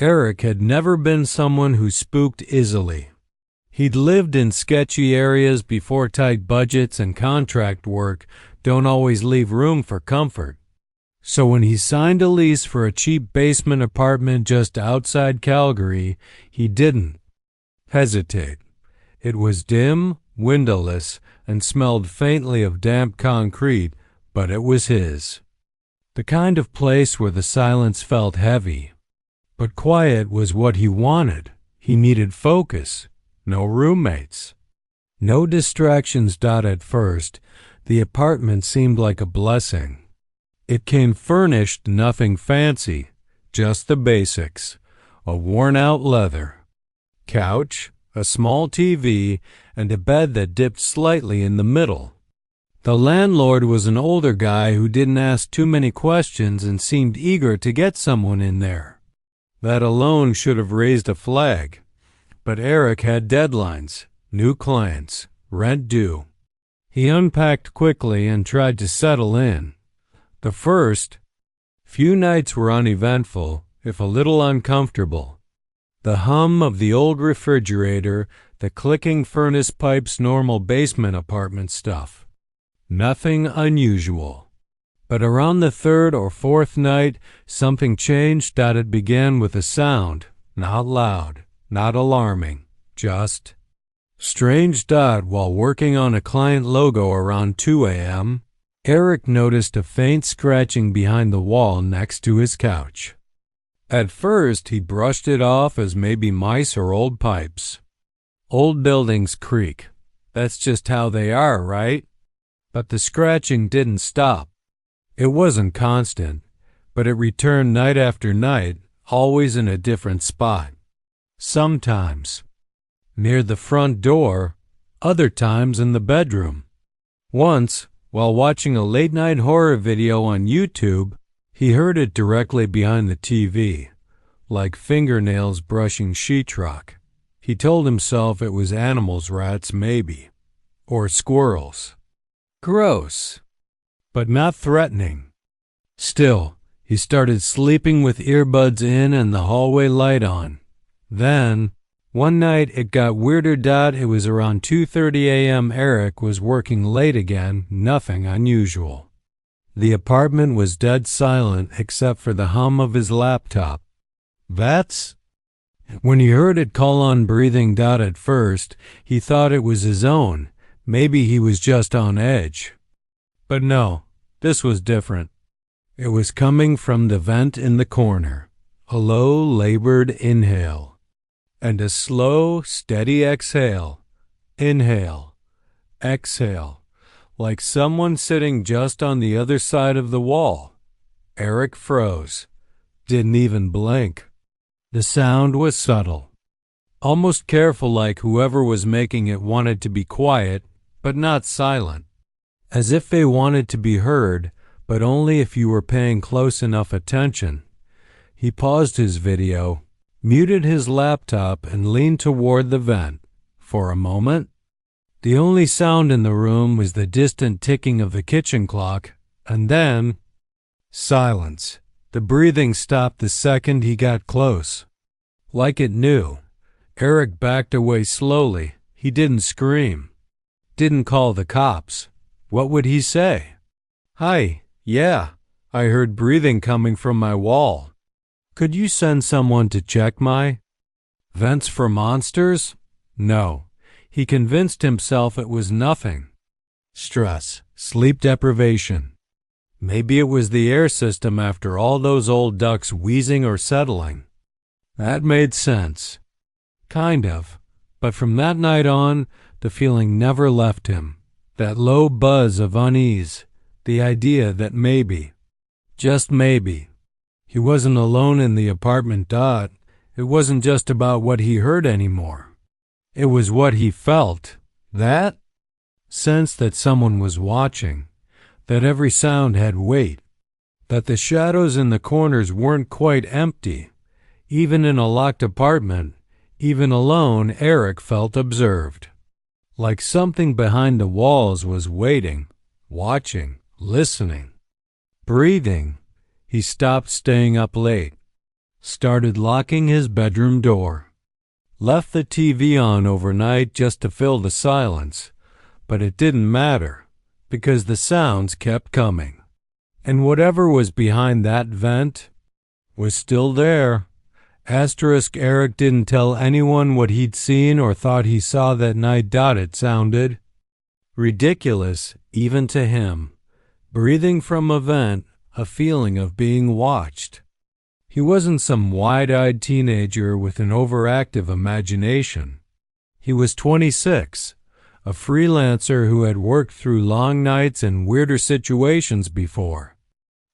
Eric had never been someone who spooked easily. He'd lived in sketchy areas before. Tight budgets and contract work don't always leave room for comfort. So when he signed a lease for a cheap basement apartment just outside Calgary, he didn't hesitate. It was dim, windowless, and smelled faintly of damp concrete, but it was his. The kind of place where the silence felt heavy. But quiet was what he wanted. He needed focus. No roommates. No distractions. At first, the apartment seemed like a blessing. It came furnished, nothing fancy, just the basics. A worn-out leather couch, a small TV, and a bed that dipped slightly in the middle. The landlord was an older guy who didn't ask too many questions and seemed eager to get someone in there. That alone should have raised a flag. But Eric had deadlines, new clients, rent due. He unpacked quickly and tried to settle in. The first few nights were uneventful, if a little uncomfortable. The hum of the old refrigerator, the clicking furnace pipes, normal basement apartment stuff. Nothing unusual. But around the third or fourth night, something changed. It began with a sound, not loud, not alarming, just strange. While working on a client logo around 2 a.m., Eric noticed a faint scratching behind the wall next to his couch. At first, he brushed it off as maybe mice or old pipes. Old buildings creak. That's just how they are, right? But the scratching didn't stop. It wasn't constant, but it returned night after night, always in a different spot. Sometimes near the front door, other times in the bedroom. Once, while watching a late-night horror video on YouTube, he heard it directly behind the TV, like fingernails brushing sheetrock. He told himself it was animals, rats maybe, or squirrels. Gross, but not threatening. Still, he started sleeping with earbuds in and the hallway light on. Then, one night it got weirder. It was around 2:30 a.m. Eric was working late again, nothing unusual. The apartment was dead silent except for the hum of his laptop. That's when he heard it call on breathing. At first, he thought it was his own. Maybe he was just on edge. But no, this was different. It was coming from the vent in the corner. A low, labored inhale. And a slow, steady exhale. Inhale. Exhale. Like someone sitting just on the other side of the wall. Eric froze. Didn't even blink. The sound was subtle. Almost careful, like whoever was making it wanted to be quiet, but not silent. As if they wanted to be heard, but only if you were paying close enough attention. He paused his video, muted his laptop, and leaned toward the vent. For a moment, the only sound in the room was the distant ticking of the kitchen clock, and then silence. The breathing stopped the second he got close. Like it knew. Eric backed away slowly. He didn't scream. Didn't call the cops. What would he say? Hi, yeah, I heard breathing coming from my wall. Could you send someone to check my vents for monsters? No. He convinced himself it was nothing. Stress, sleep deprivation. Maybe it was the air system after all those old ducks wheezing or settling. That made sense. Kind of. But from that night on, the feeling never left him. That low buzz of unease. The idea that maybe, just maybe, he wasn't alone in the apartment. It wasn't just about what he heard anymore. It was what he felt. That sense that someone was watching. That every sound had weight. That the shadows in the corners weren't quite empty. Even in a locked apartment, even alone, Eric felt observed. Like something behind the walls was waiting, watching, listening, breathing. He stopped staying up late. started locking his bedroom door, left the TV on overnight just to fill the silence, but it didn't matter because the sounds kept coming. And whatever was behind that vent was still there. Eric didn't tell anyone what he'd seen or thought he saw that night. It sounded ridiculous, even to him, breathing from a vent, a feeling of being watched. He wasn't some wide-eyed teenager with an overactive imagination. He was 26, a freelancer who had worked through long nights and weirder situations before.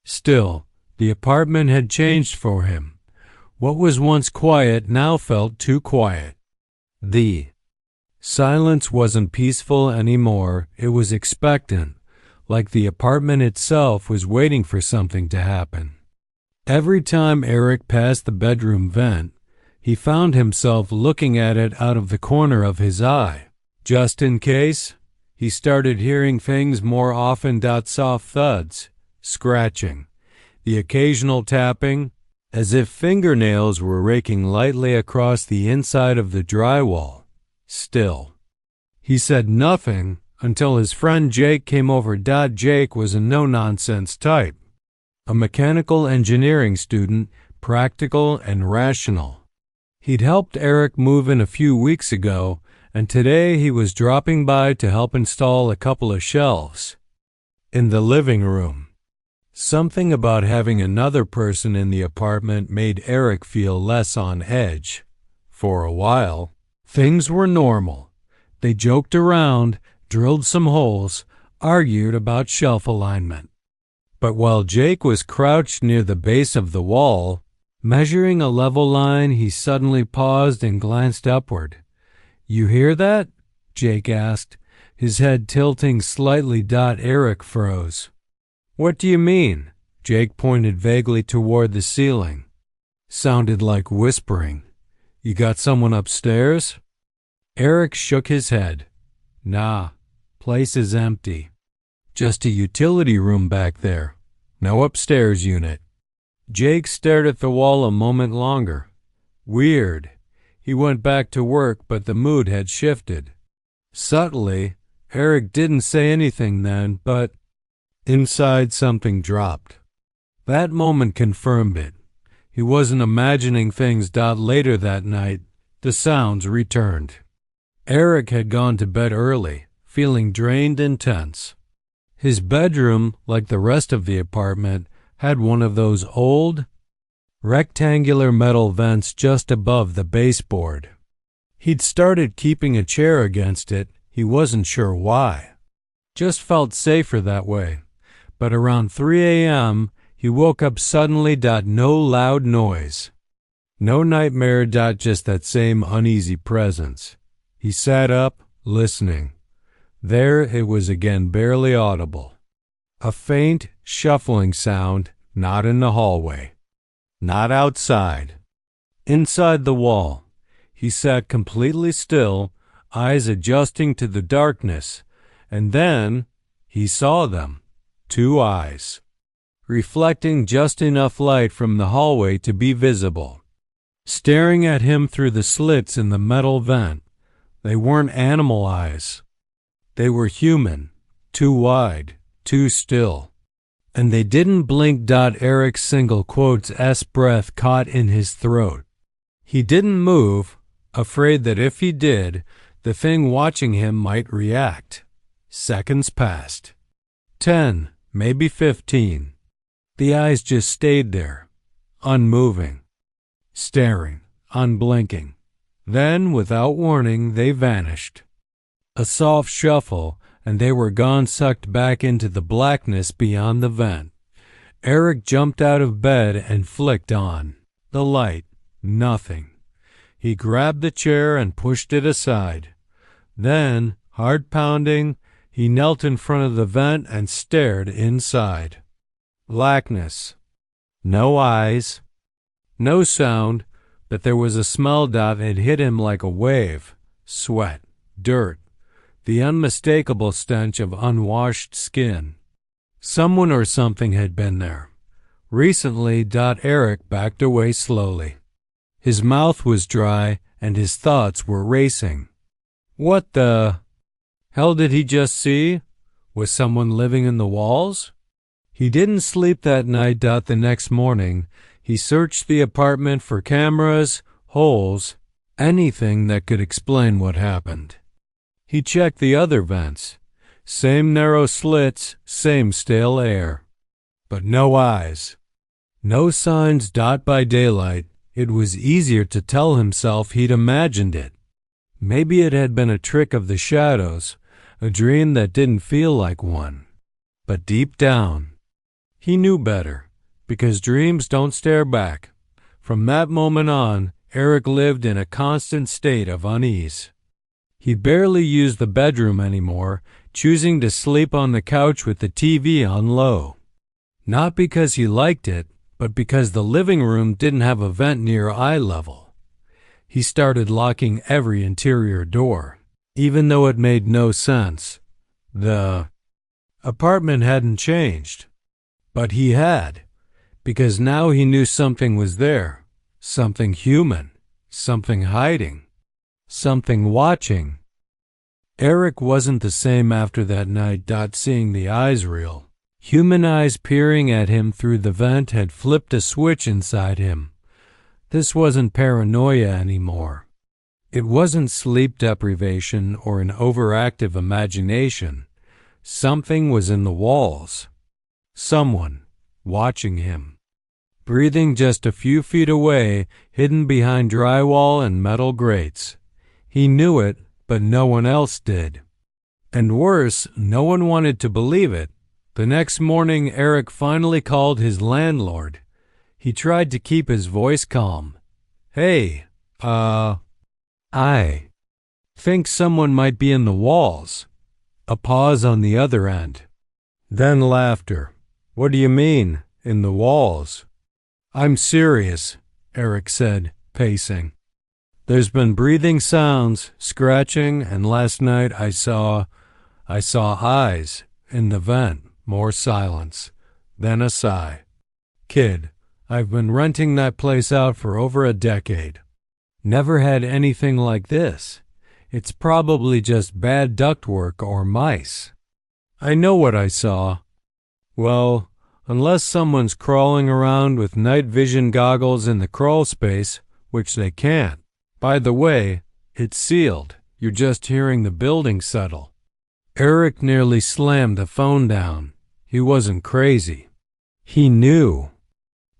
Still, the apartment had changed for him. What was once quiet now felt too quiet. The silence wasn't peaceful anymore. It was expectant, like the apartment itself was waiting for something to happen. Every time Eric passed the bedroom vent, he found himself looking at it out of the corner of his eye. Just in case, he started hearing things more often. Soft thuds, scratching, the occasional tapping, as if fingernails were raking lightly across the inside of the drywall. Still, he said nothing until his friend Jake came over. Jake was a no-nonsense type, a mechanical engineering student, practical and rational. He'd helped Eric move in a few weeks ago, and today he was dropping by to help install a couple of shelves in the living room. Something about having another person in the apartment made Eric feel less on edge. For a while, things were normal. They joked around, drilled some holes, argued about shelf alignment. But while Jake was crouched near the base of the wall, measuring a level line, he suddenly paused and glanced upward. "You hear that?" Jake asked, his head tilting slightly. Eric froze. "What do you mean?" Jake pointed vaguely toward the ceiling. Sounded like whispering. "You got someone upstairs?" Eric shook his head. "Nah, place is empty. Just a utility room back there. No upstairs unit." Jake stared at the wall a moment longer. Weird. He went back to work, but the mood had shifted. Subtly, Eric didn't say anything then, but inside something dropped. That moment confirmed it. He wasn't imagining things. Later that night, the sounds returned. Eric had gone to bed early, feeling drained and tense. His bedroom, like the rest of the apartment, had one of those old, rectangular metal vents just above the baseboard. He'd started keeping a chair against it. He wasn't sure why. Just felt safer that way. But around 3 a.m., he woke up suddenly. No loud noise. No nightmare. Just that same uneasy presence. He sat up, listening. There it was again, barely audible. A faint, shuffling sound, not in the hallway. Not outside. Inside the wall. He sat completely still, eyes adjusting to the darkness, and then he saw them. 2 eyes, reflecting just enough light from the hallway to be visible, staring at him through the slits in the metal vent. They weren't animal eyes. They were human, too wide, too still. And they didn't blink. Eric's single quotes S breath caught in his throat. He didn't move, afraid that if he did, the thing watching him might react. Seconds passed. 10, maybe 15. The eyes just stayed there, unmoving, staring, unblinking. Then, without warning, they vanished. A soft shuffle, and they were gone, sucked back into the blackness beyond the vent. Eric jumped out of bed and flicked on the light. Nothing. He grabbed the chair and pushed it aside. Then, heart pounding, he knelt in front of the vent and stared inside. Blackness. No eyes. No sound, but there was a smell. It hit him like a wave. Sweat. Dirt. The unmistakable stench of unwashed skin. Someone or something had been there. Recently, Eric backed away slowly. His mouth was dry and his thoughts were racing. What the hell did he just see? Was someone living in the walls? He didn't sleep that night. The next morning, he searched the apartment for cameras, holes, anything that could explain what happened. He checked the other vents. Same narrow slits, same stale air. But no eyes. No signs. By daylight, it was easier to tell himself he'd imagined it. Maybe it had been a trick of the shadows, a dream that didn't feel like one. But deep down, he knew better, because dreams don't stare back. From that moment on, Eric lived in a constant state of unease. He barely used the bedroom anymore, choosing to sleep on the couch with the TV on low. Not because he liked it, but because the living room didn't have a vent near eye level. He started locking every interior door, even though it made no sense. The apartment hadn't changed, but he had, because now he knew something was there, something human, something hiding, something watching. Eric wasn't the same after that night. Seeing the eyes reel, human eyes peering at him through the vent had flipped a switch inside him. This wasn't paranoia anymore. It wasn't sleep deprivation or an overactive imagination. Something was in the walls. Someone watching him. Breathing just a few feet away, hidden behind drywall and metal grates. He knew it, but no one else did. And worse, no one wanted to believe it. The next morning, Eric finally called his landlord. He tried to keep his voice calm. Hey, I think someone might be in the walls. A pause on the other end. Then laughter. What do you mean, in the walls? I'm serious, Eric said, pacing. There's been breathing sounds, scratching, and last night I saw eyes in the vent, more silence, then a sigh. Kid, I've been renting that place out for over a decade. Never had anything like this. It's probably just bad ductwork or mice. I know what I saw. Well, unless someone's crawling around with night vision goggles in the crawl space, which they can't. By the way, it's sealed. You're just hearing the building settle. Eric nearly slammed the phone down. He wasn't crazy. He knew.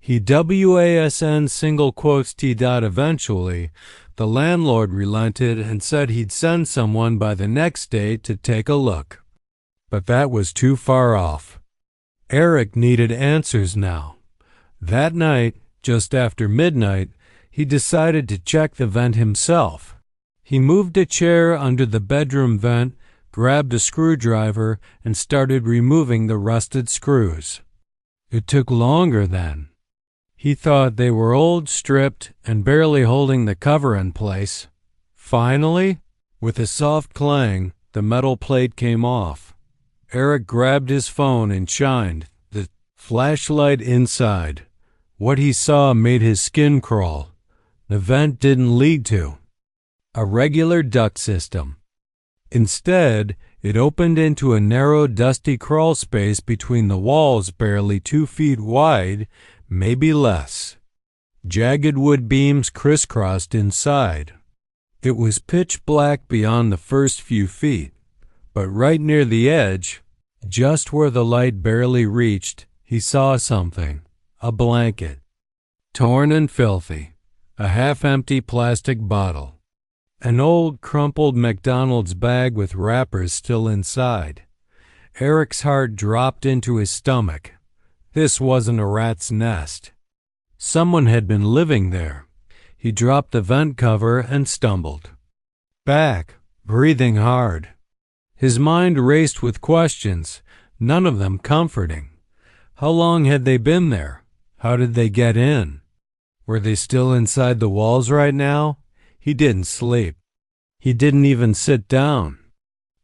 He WASN single quotes T. Eventually, the landlord relented and said he'd send someone by the next day to take a look. But that was too far off. Eric needed answers now. That night, just after midnight, he decided to check the vent himself. He moved a chair under the bedroom vent, grabbed a screwdriver, and started removing the rusted screws. It took longer then. He thought they were old, stripped, and barely holding the cover in place. Finally, with a soft clang, the metal plate came off. Eric grabbed his phone and shined the flashlight inside. What he saw made his skin crawl. The vent didn't lead to a regular duct system. Instead, it opened into a narrow, dusty crawl space between the walls, barely 2 feet wide, maybe less. Jagged wood beams crisscrossed inside. It was pitch black beyond the first few feet, but right near the edge, just where the light barely reached, he saw something. A blanket. Torn and filthy. A half-empty plastic bottle. An old, crumpled McDonald's bag with wrappers still inside. Eric's heart dropped into his stomach. This wasn't a rat's nest. Someone had been living there. He dropped the vent cover and stumbled back, breathing hard. His mind raced with questions, none of them comforting. How long had they been there? How did they get in? Were they still inside the walls right now? He didn't sleep. He didn't even sit down.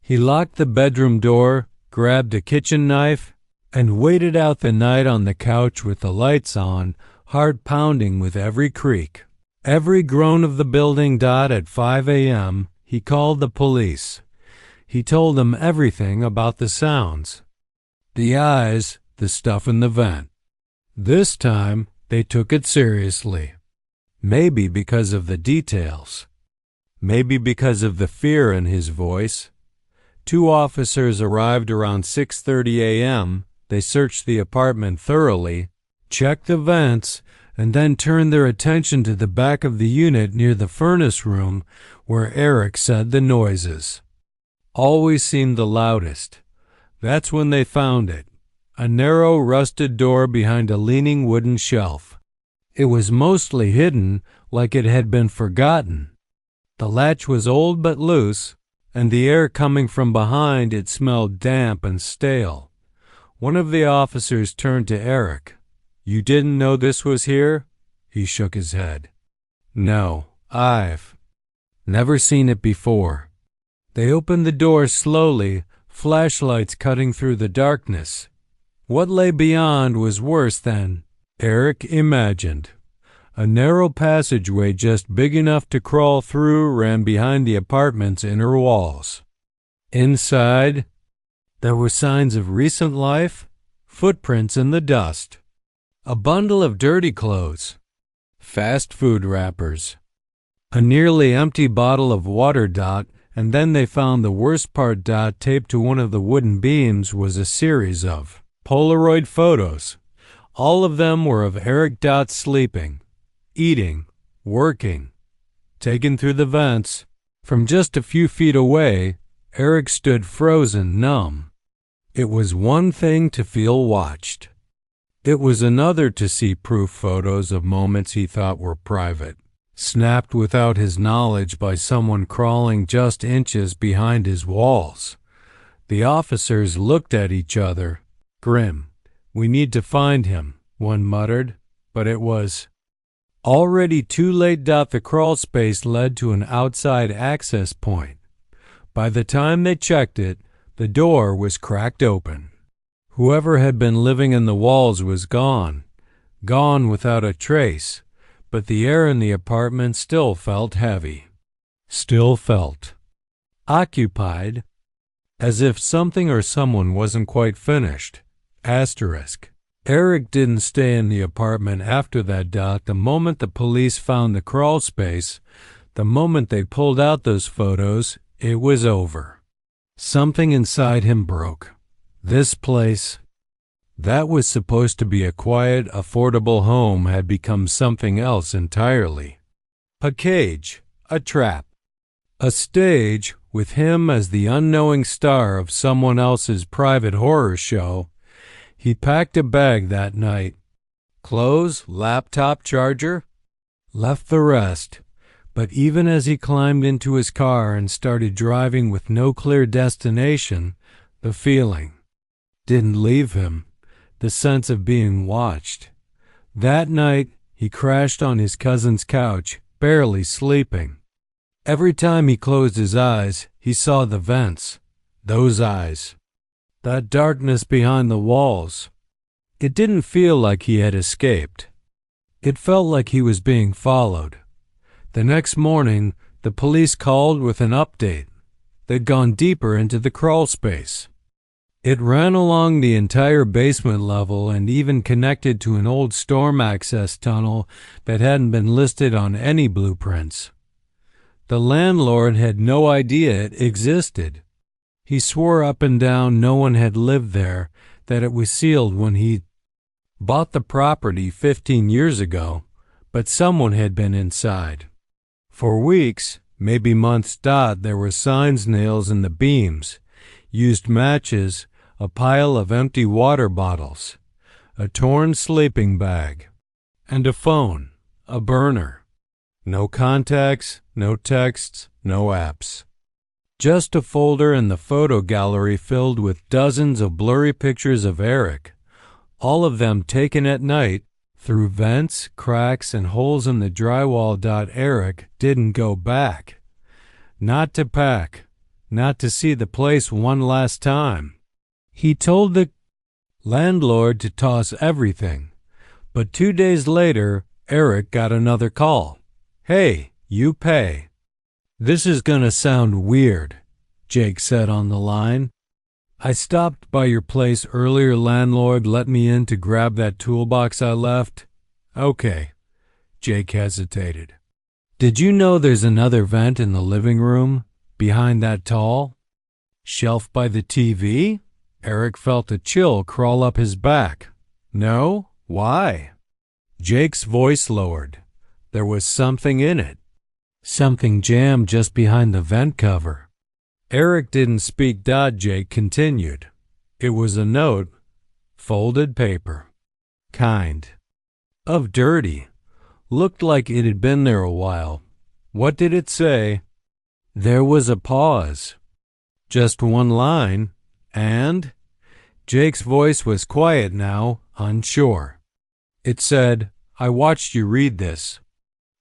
He locked the bedroom door, grabbed a kitchen knife, and waited out the night on the couch with the lights on, heart pounding with every creak, every groan of the building. At 5 a.m., he called the police. He told them everything about the sounds, the eyes, the stuff in the vent. This time, they took it seriously. Maybe because of the details. Maybe because of the fear in his voice. 2 officers arrived around 6:30 a.m. They searched the apartment thoroughly, checked the vents, and then turned their attention to the back of the unit near the furnace room where Eric said the noises always seemed the loudest. That's when they found it, a narrow, rusted door behind a leaning wooden shelf. It was mostly hidden, like it had been forgotten. The latch was old but loose, and the air coming from behind it smelled damp and stale. One of the officers turned to Eric. "You didn't know this was here?" He shook his head. "No, I've never seen it before." They opened the door slowly, flashlights cutting through the darkness. What lay beyond was worse than Eric imagined. A narrow passageway just big enough to crawl through ran behind the apartment's inner walls. Inside, there were signs of recent life, footprints in the dust, a bundle of dirty clothes, fast food wrappers, a nearly empty bottle of water. And then they found the worst part. Taped to one of the wooden beams was a series of Polaroid photos. All of them were of Eric sleeping, eating, working, taken through the vents. From just a few feet away, Eric stood frozen, numb. It was one thing to feel watched. It was another to see proof photos of moments he thought were private, snapped without his knowledge by someone crawling just inches behind his walls. The officers looked at each other, grim. "We need to find him," one muttered, but it was already too late. The crawl space led to an outside access point. By the time they checked it, the door was cracked open. Whoever had been living in the walls was gone without a trace. But the air in the apartment still felt heavy, still felt occupied, as if something or someone wasn't quite finished. Eric didn't stay in the apartment after that. The moment the police found the crawl space, the moment they pulled out those photos, it was over. Something inside him broke. This place, that was supposed to be a quiet, affordable home, had become something else entirely. A cage, a trap, a stage with him as the unknowing star of someone else's private horror show. He packed a bag that night. Clothes, laptop, charger, left the rest. But even as he climbed into his car and started driving with no clear destination, the feeling didn't leave him. The sense of being watched. That night, he crashed on his cousin's couch, barely sleeping. Every time he closed his eyes, he saw the vents, those eyes, that darkness behind the walls. It didn't feel like he had escaped. It felt like he was being followed. The next morning, the police called with an update. They'd gone deeper into the crawl space. It ran along the entire basement level and even connected to an old storm access tunnel that hadn't been listed on any blueprints. The landlord had no idea it existed. He swore up and down no one had lived there, that it was sealed when he bought the property 15 years ago, but someone had been inside. For weeks, maybe months, there were signs nails in the beams, used matches, a pile of empty water bottles, a torn sleeping bag, and a phone, a burner. No contacts, no texts, no apps. Just a folder in the photo gallery filled with dozens of blurry pictures of Eric, all of them taken at night through vents, cracks, and holes in the drywall. Eric didn't go back. Not to pack, not to see the place one last time. He told the landlord to toss everything. But 2 days later, Eric got another call. "Hey, you pay." "This is gonna sound weird," Jake said on the line. "I stopped by your place earlier. Landlord let me in to grab that toolbox I left." "Okay." Jake hesitated. "Did you know there's another vent in the living room, behind that tall shelf by the TV?" Eric felt a chill crawl up his back. "No? Why?" Jake's voice lowered. There was something in it. Something jammed just behind the vent cover. Eric didn't speak. Jake continued. "It was a note, folded paper. Kind of dirty. Looked like it had been there a while." "What did it say?" There was a pause. "Just one line, and—" Jake's voice was quiet now, unsure. "It said, 'I watched you read this.'"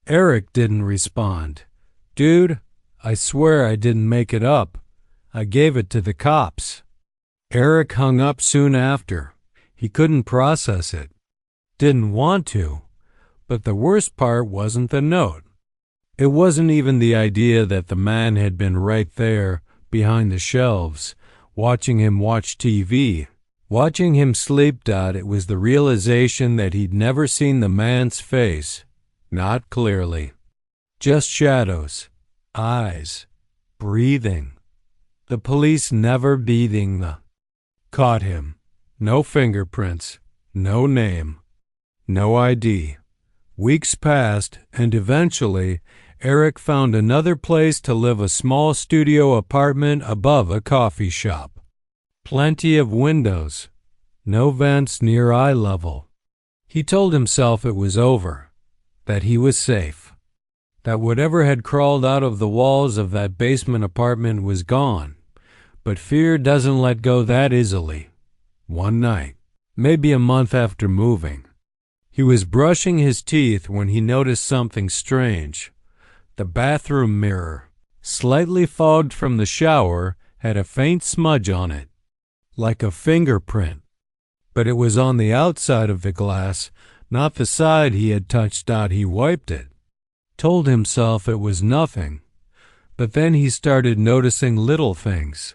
Eric didn't respond. "Dude, I swear I didn't make it up. I gave it to the cops." Eric hung up soon after. He couldn't process it. Didn't want to. But the worst part wasn't the note. It wasn't even the idea that the man had been right there, behind the shelves, watching him watch TV, watching him sleep. It was the realization that he'd never seen the man's face, not clearly. Just shadows, eyes, breathing. The police never beating the. Caught him. No fingerprints, no name, no ID. Weeks passed, and eventually, Eric found another place to live, a small studio apartment above a coffee shop. Plenty of windows, no vents near eye level. He told himself it was over, that he was safe, that whatever had crawled out of the walls of that basement apartment was gone. But fear doesn't let go that easily. One night, maybe a month after moving, he was brushing his teeth when he noticed something strange. The bathroom mirror, slightly fogged from the shower, had a faint smudge on it, like a fingerprint. But it was on the outside of the glass, not the side he had touched. He wiped it. Told himself it was nothing. But then he started noticing little things.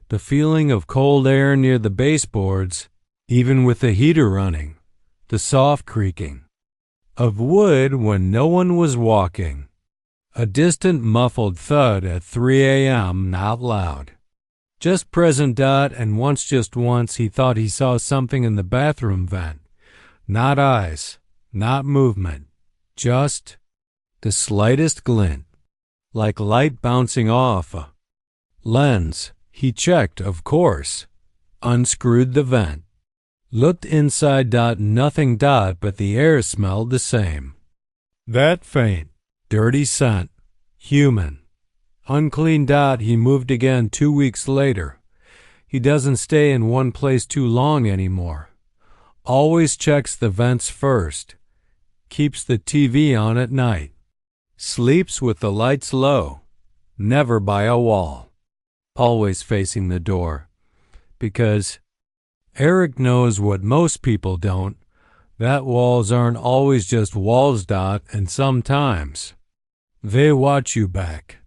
The feeling of cold air near the baseboards, even with the heater running. The soft creaking of wood when no one was walking. A distant muffled thud at 3 a.m. not loud. Just present. And just once, he thought he saw something in the bathroom vent. Not eyes, not movement, just the slightest glint, like light bouncing off a lens. He checked, of course, unscrewed the vent, looked inside. Nothing. But the air smelled the same. That faint, dirty scent, human, unclean. He moved again 2 weeks later. He doesn't stay in one place too long anymore. Always checks the vents first. Keeps the TV on at night. Sleeps with the lights low. Never by a wall. Always facing the door. Because Eric knows what most people don't, that walls aren't always just walls. And sometimes they watch you back.